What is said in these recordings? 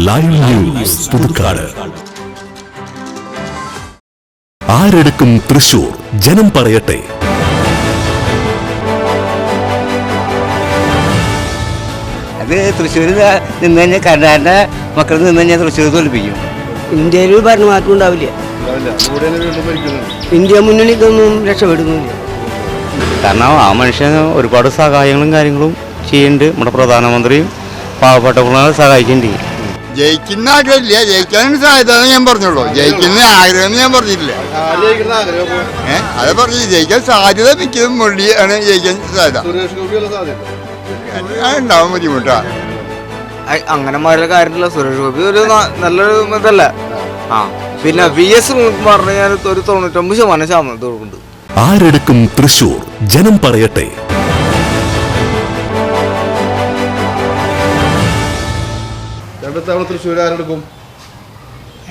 Live news Puthukkad. ആരെടുക്കും തൃശൂർ? ജനം പറയട്ടെ. അത് തൃശ്ശൂർ നിന്ന് കഴിഞ്ഞാൽ കർണാടക മക്കൾ നിന്ന് കഴിഞ്ഞാൽ തൃശ്ശൂർ തോൽപ്പിക്കും. ഇന്ത്യയിൽ ഭരണമാറ്റം ഉണ്ടാവില്ല. ഇന്ത്യ മുന്നണിക്കൊന്നും രക്ഷപ്പെടുന്നില്ല. കാരണം ആ മനുഷ്യന് ഒരുപാട് സഹായങ്ങളും കാര്യങ്ങളും ചെയ്യുന്നുണ്ട്. നമ്മുടെ പ്രധാനമന്ത്രിയും പാവപ്പെട്ടവങ്ങളെ സഹായിക്കുന്നുണ്ട്. ജയിക്കുന്ന ആഗ്രഹമില്ല, ജയിക്കാനും സാധ്യത ഞാൻ പറഞ്ഞോളൂ. ജയിക്കുന്ന ആഗ്രഹം ഞാൻ പറഞ്ഞില്ല. അത് പറഞ്ഞു ജയിക്കാൻ സാധ്യത മിക്കതും മുരളിയാണ് ജയിക്കാൻ സാധ്യത. ഉണ്ടാവും ബുദ്ധിമുട്ടാ. അങ്ങനെ മാറിയ കാര്യമില്ല. സുരേഷ് ഗോപി ഒരു നല്ലൊരു ഇതല്ല. പിന്നെ VS സുനിൽകുമാറിന് ഞാൻ ഒരു 99% കൊടുക്കുന്നുണ്ട്. ആരെടുക്കും തൃശൂർ? ജനം പറയട്ടെ. തൃശ്ശൂർ ആരെടുക്കും?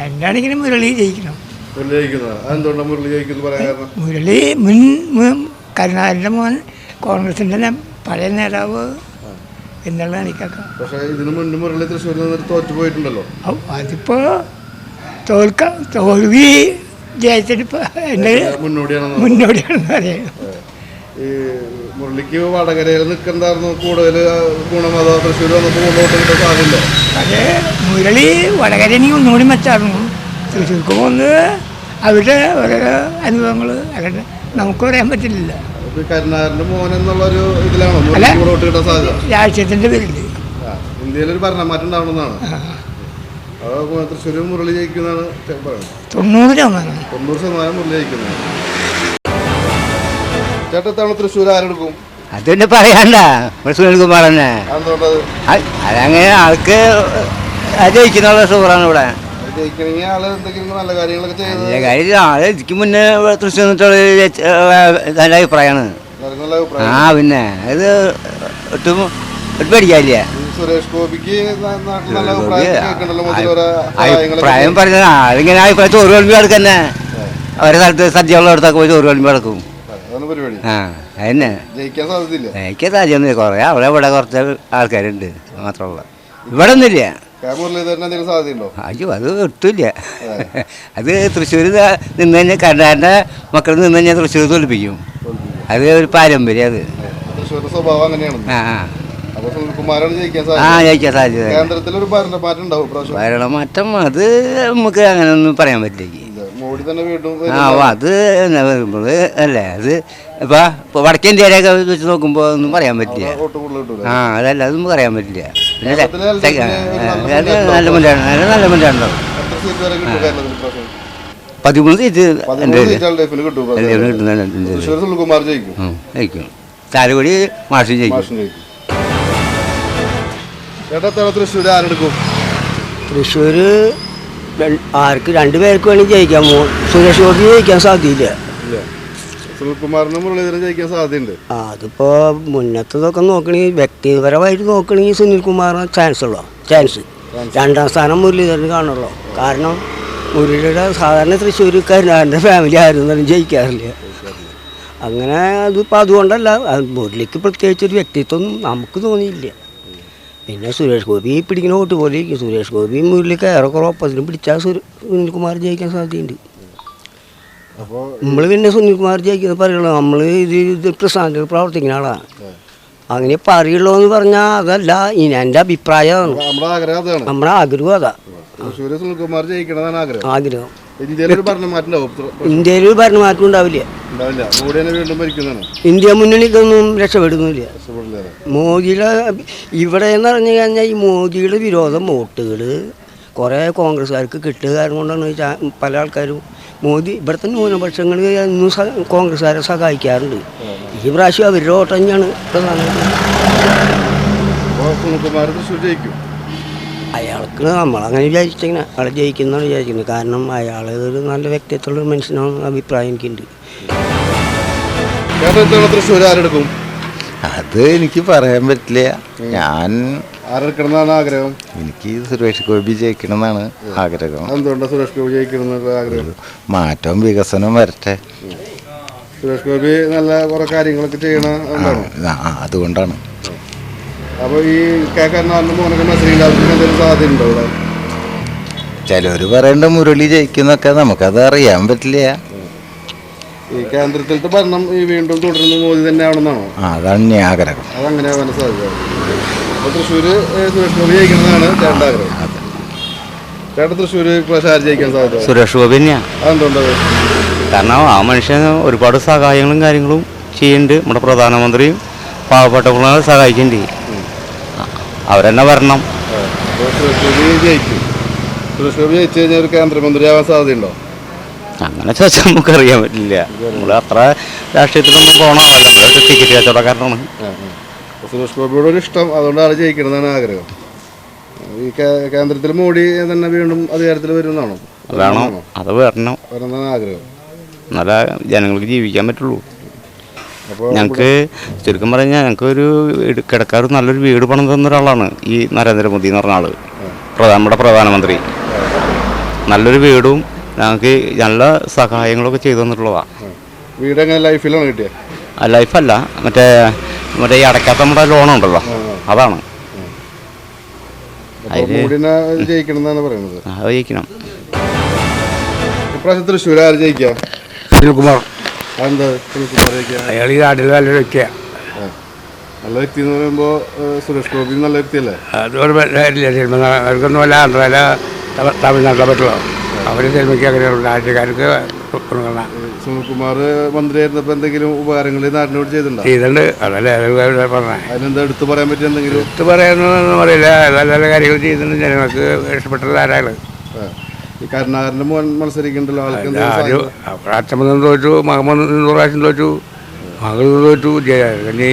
എന്താണെങ്കിലും മുരളി ജയിക്കണം. മുരളി കരുണാകരൻ്റെ മോൻ കോൺഗ്രസിൻ്റെ പഴയ നേതാവ് എന്നുള്ളതാണ് എനിക്കൊക്കെ. പക്ഷേ ഇതിനു മുന്നേ മുരളി തൃശ്ശൂരിൽ നിന്ന് തോറ്റു പോയിട്ടുണ്ടല്ലോ. അതിപ്പോ തോൽവി ജയത്തിന് മുന്നോടിയാണെന്ന് പറയാം. ഈ മുരളിക്ക് വടകരയിൽ നിൽക്കണ്ടായിരുന്നു കൂടുതൽ ഗുണം, അതോ തൃശ്ശൂർ വന്നപ്പോൾ മുന്നോട്ട് കിട്ടാൻ സാധ്യത? പക്ഷേ മുരളി വടകരനെങ്കിൽ ഒന്നുകൂടി മെച്ചായിരുന്നു. തൃശ്ശൂർക്ക് പോകുന്നത് അവരുടെ ഓരോരോ അനുഭവങ്ങൾ അല്ലാണ്ട് നമുക്ക് പറയാൻ പറ്റില്ല. കരുണാകരന്റെ മോൻ എന്നുള്ളൊരു ഇതിലാണോ മുന്നോട്ട് കിട്ടാൻ സാധ്യത? രാഷ്ട്രീയത്തിന്റെ പേരില് ഇന്ത്യയിലൊരു ഭരണമാറ്റം ഉണ്ടാവണമെന്നാണ്. തൃശ്ശൂർ മുരളി ജയിക്കുന്നതാണ് പറയുന്നത്. 90% മുരളി ജയിക്കുന്നതാണ്. ചേട്ടത്താണ് തൃശ്ശൂർ ആരെടുക്കും? അതൊന്നെ പറയാണ്ട, സുനിൽകുമാർ തന്നെ. അതങ്ങനെ ആൾക്ക് ജയിക്കുന്ന സൂറാണ് ഇവിടെ. നല്ല കാര്യം ആള് എനിക്ക് മുന്നേ തൃശ്ശൂർ നല്ല അഭിപ്രായമാണ്. പിന്നെ അത് ഒട്ടും പേടിക്കാനില്ല. സുരേഷ് ഗോപിക്ക് അഭിപ്രായം പറഞ്ഞ ആളിങ്ങനെ അഭിപ്രായം ചോറ് വിളമ്പി കിടക്കന്നെ. അവരെ സ്ഥലത്ത് സദ്യയുള്ള അടുത്തൊക്കെ പോയി ചോറ് വിളമ്പി കിടക്കും. അതന്നെ ജയിക്കാൻ സാധ്യതയൊന്നുമില്ല. കുറേ ഇവിടെ കുറച്ച് ആൾക്കാരുണ്ട് മാത്രമുള്ള. ഇവിടെ ഒന്നുമില്ല. അയ്യോ, അത് ഒട്ടുമില്ല. അത് തൃശ്ശൂർ നിന്ന് കഴിഞ്ഞാൽ കർണാടക മക്കൾ നിന്ന് കഴിഞ്ഞാൽ തൃശ്ശൂർ തോൽപ്പിക്കും. അത് ഒരു പാരമ്പര്യം. അത് ജയിക്കാൻ സാധ്യത. ഭരണമാറ്റം അത് നമുക്ക് അങ്ങനെ ഒന്നും പറയാൻ പറ്റില്ല. അത് അല്ലേ, അത് ഇപ്പൊ വടക്കേ ഇന്ത്യയിലൊക്കെ വെച്ച് നോക്കുമ്പോ ഒന്നും പറയാൻ പറ്റില്ല. അതല്ല, അതൊന്നും പറയാൻ പറ്റില്ല. നല്ല മുന്നേറുണ്ടാവും. 13 സീറ്റ് ജയിക്കും. ചാലക്കുടി മാഷും ജയിക്കും. തൃശ്ശൂര് ആർക്ക് രണ്ടുപേർക്ക് വേണമെങ്കിൽ ജയിക്കാൻ സുരേഷ് ഗോപി ജയിക്കാൻ സാധ്യതയില്ല. അതിപ്പോ മുന്നത്തതൊക്കെ നോക്കണെങ്കിൽ വ്യക്തിപരമായിട്ട് നോക്കണെങ്കിൽ സുനിൽകുമാറിന് ചാൻസ്. രണ്ടാം സ്ഥാനം മുരളീധരന് കാണുള്ളൂ. കാരണം മുരളിയുടെ സാധാരണ തൃശ്ശൂർ കരുണാകരൻ്റെ ഫാമിലി ആരും ജയിക്കാറില്ല. അങ്ങനെ അതിപ്പോൾ അതുകൊണ്ടല്ല, മുരളിക്ക് പ്രത്യേകിച്ചൊരു വ്യക്തിത്വം നമുക്ക് തോന്നിയില്ല. പിന്നെ സുരേഷ് ഗോപി പിടിക്കുന്ന വോട്ട് പോലെ ഇരിക്കും. സുരേഷ് ഗോപി മുരളിക്ക് ഏറെക്കുറെ ഒപ്പത്തിനും പിടിച്ചാൽ സുനിൽകുമാർ ജയിക്കാൻ സാധ്യതയുണ്ട്. നമ്മൾ പിന്നെ സുനിൽകുമാർ ജയിക്കുന്ന പറയുള്ളൂ. നമ്മൾ ഇത് പ്രസ്ഥാനത്തിൽ പ്രവർത്തിക്കുന്ന ആളാണ്. അങ്ങനെ പറയുള്ളൂ എന്ന് പറഞ്ഞാൽ അതല്ല, ഇനി എൻ്റെ അഭിപ്രായമാണ്. നമ്മുടെ ആഗ്രഹം അതാ. ആഗ്രഹം ഇന്ത്യയിൽ ഭരണമാറ്റം ഉണ്ടാവില്ല. ഇന്ത്യ മുന്നണിക്കൊന്നും രക്ഷപ്പെടുന്നില്ല. മോദിയുടെ ഇവിടെ എന്ന് പറഞ്ഞു കഴിഞ്ഞാൽ ഈ മോദിയുടെ വിരോധം വോട്ടുകൾ കുറേ കോൺഗ്രസ്സുകാർക്ക് കിട്ടുക കാരണം കൊണ്ടാണ് പല ആൾക്കാരും ഇവിടുത്തെ ന്യൂനപക്ഷങ്ങൾ ഇന്നും കോൺഗ്രസ്സുകാരെ സഹായിക്കാറുണ്ട്. ഈ പ്രാവശ്യം അവരുടെ വോട്ട് തന്നെയാണ് പ്രധാനമായിട്ടും. അയാൾക്ക് നമ്മളങ്ങനെ വിചാരിച്ചിങ്ങനെ അയാളെ ജയിക്കുന്നതാണ് വിചാരിക്കുന്നത്. കാരണം അയാൾ ഒരു നല്ല വ്യക്തിത്വമുള്ള മനുഷ്യനാണെന്ന് അഭിപ്രായം എനിക്കുണ്ട്. അത് എനിക്ക് പറയാൻ പറ്റില്ല. ഞാൻ ആഗ്രഹം എനിക്ക് സുരേഷ് ഗോപി ജയിക്കണം എന്നാണ് ആഗ്രഹം. എന്തുകൊണ്ടാണ് സുരേഷ് ഗോപി ജയിക്കണം ആഗ്രഹം? മാറ്റവും വികസനവും വരട്ടെ. സുരേഷ് ഗോപി നല്ല കുറെ കാര്യങ്ങളൊക്കെ ചെയ്യണ അതുകൊണ്ടാണ്. അപ്പോൾ ഈ കരുണാകരൻ്റെ മോനൊക്കെ മത്സരിക്കാൻ എന്തെങ്കിലും സാധ്യത ഉണ്ടോ? ചിലവർ പറയേണ്ട മുരളി ജയിക്കുന്നൊക്കെ നമുക്കത് അറിയാൻ പറ്റില്ല. ഈ കേന്ദ്രത്തിലത്തെ ഭരണം ഈ വീണ്ടും തുടരുന്ന മോദി തന്നെ ആവണമെന്നാണോ? അതാണ് ഞാൻ ആഗ്രഹം. അതങ്ങനെ ആവാൻ സാധ്യത. അപ്പോൾ തൃശ്ശൂര് സുരേഷ് ഗോപി ജയിക്കണമെന്നാണ് ചേട്ടൻ്റെ ആഗ്രഹം. ചേട്ടൻ തൃശ്ശൂര് പ്രാവശ്യം ആര് ജയിക്കാൻ സാധ്യത? സുരേഷ് ഗോപി തന്നെയാണ്. അതെന്തുകൊണ്ടത്? കാരണം ആ മനുഷ്യൻ ഒരുപാട് സഹായങ്ങളും കാര്യങ്ങളും ചെയ്യുന്നുണ്ട്. നമ്മുടെ പ്രധാനമന്ത്രിയും പാവപ്പെട്ടവങ്ങളെ സഹായിക്കുന്നുണ്ട്. അവരെന്നെ വരണം. സുരേഷ് ഗോപി ജയിക്കും. സുരേഷ് ഗോപി ജയിച്ചു കഴിഞ്ഞാൽ ഒരു കേന്ദ്രമന്ത്രിയാവാൻ സാധ്യതയുണ്ടോ? അങ്ങനെ ചോദിച്ചാൽ നമുക്കറിയാൻ പറ്റില്ല. നമ്മൾ അത്ര രാഷ്ട്രീയത്തിലൊന്നും പോകണമല്ല. നമ്മളൊരു ടിക്കറ്റ് കച്ചവടക്കാരനാണ്. സുരേഷ് ഗോപിയോട് ഒരു ഇഷ്ടം, അതുകൊണ്ടാണ് ജയിക്കണമെന്നാണ് ആഗ്രഹം. ഈ കേന്ദ്രത്തിൽ മോഡി തന്നെ വീണ്ടും അധികാരത്തിൽ വരുന്നതാണോ? വേണം, അത് വരണം വരുന്നതാണ് ആഗ്രഹം. നല്ല ജനങ്ങൾക്ക് ജീവിക്കാൻ പറ്റുള്ളൂ. ഞങ്ങൾക്ക് ചുരുക്കം പറഞ്ഞാൽ ഞങ്ങൾക്ക് ഒരു കിടക്കാർ നല്ലൊരു വീട് പണം തന്ന ഒരാളാണ് ഈ നരേന്ദ്രമോദി എന്ന് പറഞ്ഞ ആള്. നമ്മുടെ പ്രധാനമന്ത്രി നല്ലൊരു വീടും ഞങ്ങൾക്ക് നല്ല സഹായങ്ങളൊക്കെ ചെയ്തു തന്നിട്ടുള്ളതാണ്. വീട് എങ്ങനെ ലൈഫിലാണ് കിട്ടിയത്? ലൈഫല്ല, മറ്റേ ഈ അടയ്ക്കാത്ത നമ്മുടെ ലോണുണ്ടല്ലോ, അതാണ്. ജയിക്കണം പറയുന്നത്. അത് ജയിക്കണം. ഇപ്രാവശ്യം തൃശ്ശൂർ ആര് ജയിക്കാം? സുനിൽകുമാർ. അതെന്താ സുനിൽകുമാർ ജയിക്കാം? അയാൾ ഈ നാട്ടിൽ നല്ലൊരു വ്യക്തിയാണ്. നല്ല വ്യക്തി എന്ന് പറയുമ്പോൾ സുരേഷ് ഗോപി നല്ല വ്യക്തിയല്ലേ? അവർക്കൊന്നും അല്ല ആന്ധ്രയിലെ തമിഴ്നാട്ടിലെ പറ്റുള്ളൂ. അവർ സിനിമയ്ക്ക് അങ്ങനെയുള്ള രാജ്യക്കാർക്ക് സുനിൽകുമാർ മന്ത്രിയായിരുന്നപ്പോൾ എന്തെങ്കിലും ഉപകാരങ്ങൾ നാടിനോട് ചെയ്തിട്ടുണ്ടോ? ചെയ്തിട്ടുണ്ട്. അതല്ലേ പറഞ്ഞത്. അതിനെന്താ എടുത്തു പറയാൻ പറ്റിയ എന്തെങ്കിലും? എടുത്ത് പറയാനൊന്നും പറയില്ല. നല്ല നല്ല കാര്യങ്ങൾ ചെയ്തിട്ടുണ്ട്. ജനങ്ങൾക്ക് ഇഷ്ടപ്പെട്ട ആരാണ്. ഈ കരുണാകരൻ്റെ മോൻ മത്സരിക്കണ്ടല്ലോ, ആൾക്ക് അച്ഛൻ തോറ്റു, മകൻ 100 പ്രാവശ്യം തോറ്റു, മകൾ തോറ്റു, ഇനി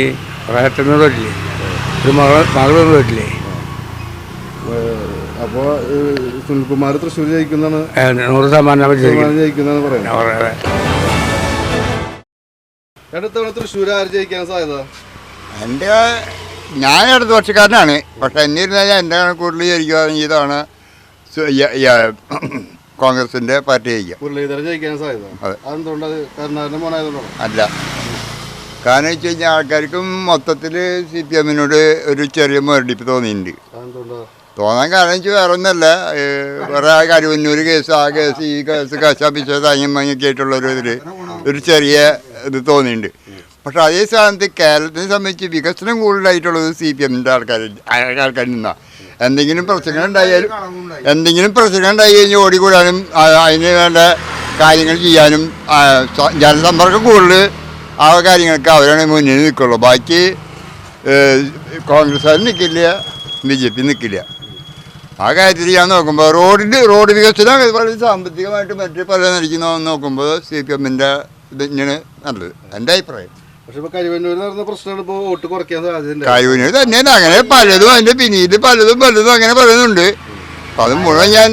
പ്രായത്തിൽ തോറ്റില്ലേ, ഒരു മകളൊന്നും തോറ്റില്ലേ. അപ്പോൾ സുനിൽകുമാർ തൃശ്ശൂർ ജയിക്കുന്നതാണ് 100% ജയിക്കുന്നതാണ് പറയുന്നത്. അടുത്തവണ തൃശ്ശൂർ ആര് ജയിക്കാൻ സാധ്യത? ഞാൻ ഇടതുപക്ഷക്കാരനാണ്. പക്ഷെ എന്നിരുന്നാൽ എൻ്റെ കൂടുതൽ ജയിക്കുകയാണെങ്കിൽ ഇതാണ് കോൺഗ്രസിൻ്റെ പാർട്ടി ജയിക്കുക. മുരളീധരൻ ജയിക്കാൻ സാധ്യത. അതെന്തുകൊണ്ട്? കരുണാകരൻ്റെ മോനായതുകൊണ്ടാണ്? അല്ല, കാരണം വെച്ച് കഴിഞ്ഞാൽ ആൾക്കാർക്കും മൊത്തത്തിൽ CPM-നോട് ഒരു ചെറിയ മുരടിപ്പ് തോന്നിയിട്ടുണ്ട്. തോന്നാൻ കാരണം വെച്ചാൽ വേറെ ഒന്നല്ല, വേറെ കരുവന്നൂർ കേസ്, ആ കേസ്, ഈ കേസ്, കശാപ്പിച്ച തങ്ങമ്മയൊക്കെ ആയിട്ടുള്ളൊരു ഒരു ചെറിയ ഇത് തോന്നിയിട്ടുണ്ട്. പക്ഷെ അതേ സ്ഥാനത്ത് കേരളത്തിനെ സംബന്ധിച്ച് വികസനം കൂടുതലായിട്ടുള്ളത് CPM-ൻ്റെ ആൾക്കാരിൽ നിന്നാണ്. എന്തെങ്കിലും പ്രശ്നങ്ങൾ ഉണ്ടായി കഴിഞ്ഞാൽ ഓടിക്കൂടാനും അതിന് വേണ്ട കാര്യങ്ങൾ ചെയ്യാനും ജനസമ്പർക്കം കൂടുതൽ ആ കാര്യങ്ങൾക്ക് അവരാണ് മുന്നിൽ നിൽക്കുള്ളൂ. ബാക്കി കോൺഗ്രസ്സുകാർ നിൽക്കില്ല, BJP നിൽക്കില്ല. ആ കാര്യത്തിൽ ഞാൻ നോക്കുമ്പോൾ റോഡ് വികസനം വളരെ സാമ്പത്തികമായിട്ട് മറ്റ് പല നിലയ്ക്ക് നോക്കുമ്പോൾ CPM-ൻ്റെ ഇത് തന്നെയാണ് നല്ലത്, എൻ്റെ അഭിപ്രായം. പക്ഷെ ഇപ്പോൾ കരുവന്നൂർ നടന്ന പ്രശ്നമാണ് ഇപ്പോൾ വോട്ട് കുറയ്ക്കാൻ സാധ്യത. കരുവന്നൂർ തന്നെയാണ് അങ്ങനെ പലതും, അതിൻ്റെ പിന്നീട് പലതും അങ്ങനെ പറയുന്നുണ്ട്. അത് മുഴുവൻ ഞാൻ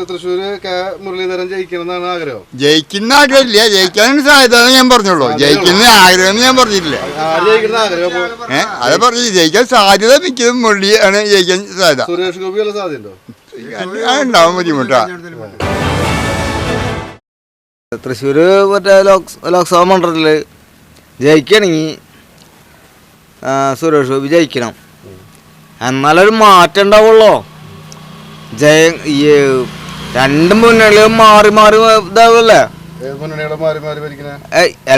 തൃശ്ശൂർ മുരളീധരൻ ജയിക്കണം എന്നാണ് ആഗ്രഹം. ജയിക്കുന്ന ആഗ്രഹമില്ല, ജയിക്കാനും സാധ്യത ഞാൻ പറഞ്ഞോളൂ. ജയിക്കുന്ന ആഗ്രഹം ഞാൻ പറഞ്ഞിട്ടില്ല. അത് പറഞ്ഞു ജയിക്കാൻ സാധ്യത മിക്കതും മുരളിയാണ് ജയിക്കാൻ സാധ്യത. സുരേഷ് ഗോപി വല്ല സാധ്യതയുണ്ടോ? ഉണ്ടാവും, ബുദ്ധിമുട്ടാണ്. തൃശ്ശൂർ മറ്റേ ലോക്സഭാ മണ്ഡലത്തിൽ ജയിക്കണമെങ്കിൽ സുരേഷ് ഗോപി ജയിക്കണം. എന്നാലൊരു മാറ്റം ഉണ്ടാവുള്ളൂ. ഈ രണ്ട് മുന്നണികളും മാറി ഇതാവല്ലേ.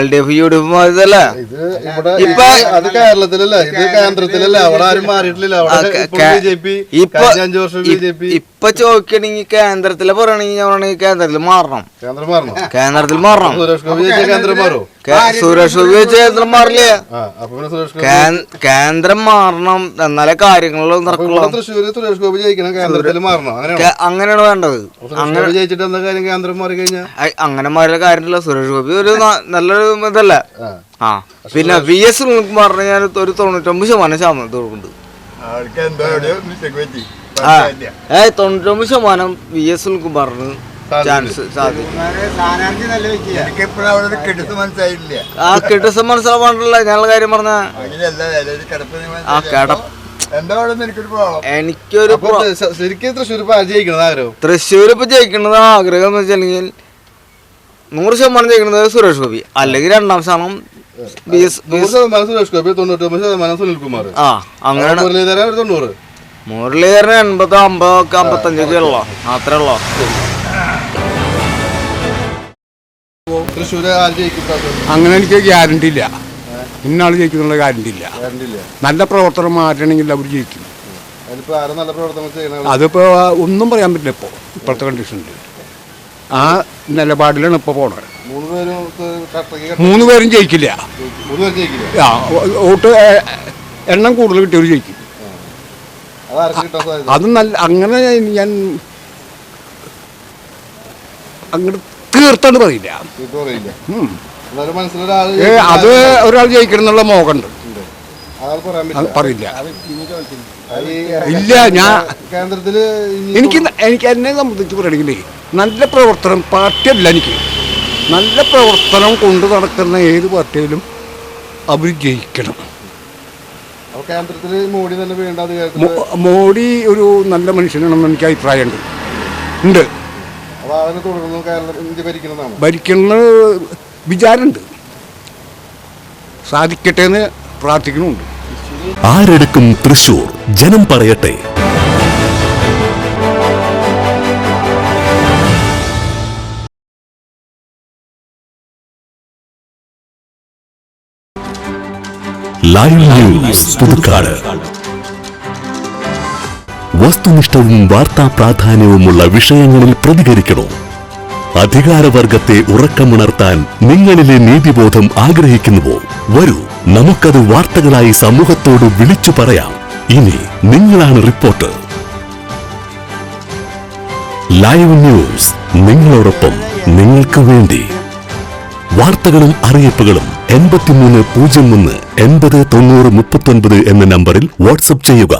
LDF UDF മാറിയതല്ലേ. അത് കേരളത്തിലല്ലേ, ഇത് കേന്ദ്രത്തിലല്ലേ, അവിടെ ആരും മാറിയിട്ടില്ല. ഇപ്പൊ ചോദിക്കണെങ്കിൽ കേന്ദ്രത്തിലെ പറയണെങ്കിൽ ഞാൻ പറയണെങ്കിൽ കേന്ദ്രത്തിൽ മാറണം. സുരേഷ് ഗോപി വെച്ച കേന്ദ്രം മാറില്ലേ. കേന്ദ്രം മാറണം, എന്നാലേ കാര്യങ്ങളും നടക്കുള്ളൂ. അങ്ങനെയാണ് വേണ്ടത്. അങ്ങനെ മാറിയ കാര്യമില്ല. സുരേഷ് ഗോപി ഒരു നല്ലൊരു ഇതല്ല. പിന്നെ VS സുനിൽകുമാറിന് ഞാൻ ഒരു 99% ശതമാനം കൊടുക്കുന്നുണ്ട്. 99% VS സുനിൽകുമാറിന് ചാൻസ് സാധ്യത. കിട്ടുസം മനസ്സിലാവാണ്ടല്ല ഞാനുള്ള കാര്യം പറഞ്ഞ എനിക്കൊരു തൃശ്ശൂർ ഇപ്പൊ ജയിക്കണത് ആഗ്രഹം എന്ന് വെച്ചിട്ടുണ്ടെങ്കിൽ 100% ജയിക്കുന്നത് സുരേഷ് ഗോപി, അല്ലെങ്കിൽ 2ാം സ്ഥാനം സുരേഷ് ഗോപി, 99% സുനിൽകുമാർ. അങ്ങനെയാണ്. മുരളീധരൻ 90. മുരളീധരൻ 80, 50, 55 ഉള്ളോ, അത്രേ ഉള്ളോ. തൃശ്ശൂര് ആര് ജയിക്കും പ്രാവശ്യം? അങ്ങനെ എനിക്ക് ഗ്യാരണ്ടി ഇല്ല. ഇന്നാൾ ജയിക്കുന്നുള്ള ഗ്യാരണ്ടി ഇല്ല. ഗ്യാരണ്ടിയില്ല. നല്ല പ്രവർത്തനം മാറ്റണമെങ്കിൽ അവർ ജയിക്കും. അതിലിപ്പോ ആരും നല്ല പ്രവർത്തനം ചെയ്യണം. അതിപ്പോൾ ഒന്നും പറയാൻ പറ്റില്ല. ഇപ്പോഴത്തെ കണ്ടീഷനിൽ ആ നിലപാടിലാണ് ഇപ്പോൾ പോണത്. 3 പേരും കട്ടക്ക് 3 പേരും ജയിക്കില്ല. 3 പേരും ജയിക്കില്ല. ആ വോട്ട് എണ്ണം കൂടുതൽ കിട്ടിയവർ ജയിക്കും. അതാർക്ക് കിട്ടാൻ സാധ്യത? അത് നല്ല അങ്ങനെ ഞാൻ അങ്ങോട്ട് തീർത്താണ് പറയില്ല. ഇത് പറയില്ല. ഉം. എന്നാലും മനസ്സിലൊരാൾ അത് ഒരാൾ ജയിക്കണം എന്നുള്ള മോഹമുണ്ട്. അയാൾ പറയാൻ അത് പറ്റില്ല. പറയില്ല. ഈ ഇല്ല, ഞാൻ കേന്ദ്രത്തില് എനിക്ക് എന്നെ സംബന്ധിച്ച് പറയുകയാണെങ്കിൽ നല്ല പ്രവർത്തനം പാർട്ടിയല്ല. എനിക്ക് നല്ല പ്രവർത്തനം കൊണ്ട് നടക്കുന്ന ഏത് പാർട്ടിയിലും അവർ ജയിക്കണം. അപ്പൊ കേന്ദ്രത്തില് മോഡി തന്നെ വേണ്ട അധികാരത്തിൽ. മോഡി ഒരു നല്ല മനുഷ്യനാണെന്ന് എനിക്ക് അഭിപ്രായമുണ്ട്. ഉണ്ട്. അപ്പൊ അതിനെ തുടർന്ന് കേരളം ഇന്ത്യ ഭരിക്കുന്നതാണ്. ഭരിക്കുന്ന വിചാരമുണ്ട്. സാധിക്കട്ടെ എന്ന് പ്രാർത്ഥിക്കണമുണ്ട്. ആരെടുക്കും തൃശൂർ? ജനം പറയട്ടെ. Live news Puthukkad. വസ്തുനിഷ്ഠവും വാർത്താ പ്രാധാന്യവുമുള്ള വിഷയങ്ങളിൽ പ്രതികരിക്കണോ? അധികാരവർഗത്തെ ഉറക്കമുണർത്താൻ നിങ്ങളിലെ നീതിബോധം ആഗ്രഹിക്കുന്നുവോ? വരൂ, നമുക്കത് വാർത്തകളായി സമൂഹത്തോട് വിളിച്ചു പറയാം. ഇനി നിങ്ങളാണ് റിപ്പോർട്ടർ. ലൈവ് ന്യൂസ്, നിങ്ങളോടൊപ്പം, നിങ്ങൾക്ക് വേണ്ടി. വാർത്തകളും അറിയിപ്പുകളും 8301 80 90 39 എന്ന നമ്പറിൽ വാട്സപ്പ് ചെയ്യുക.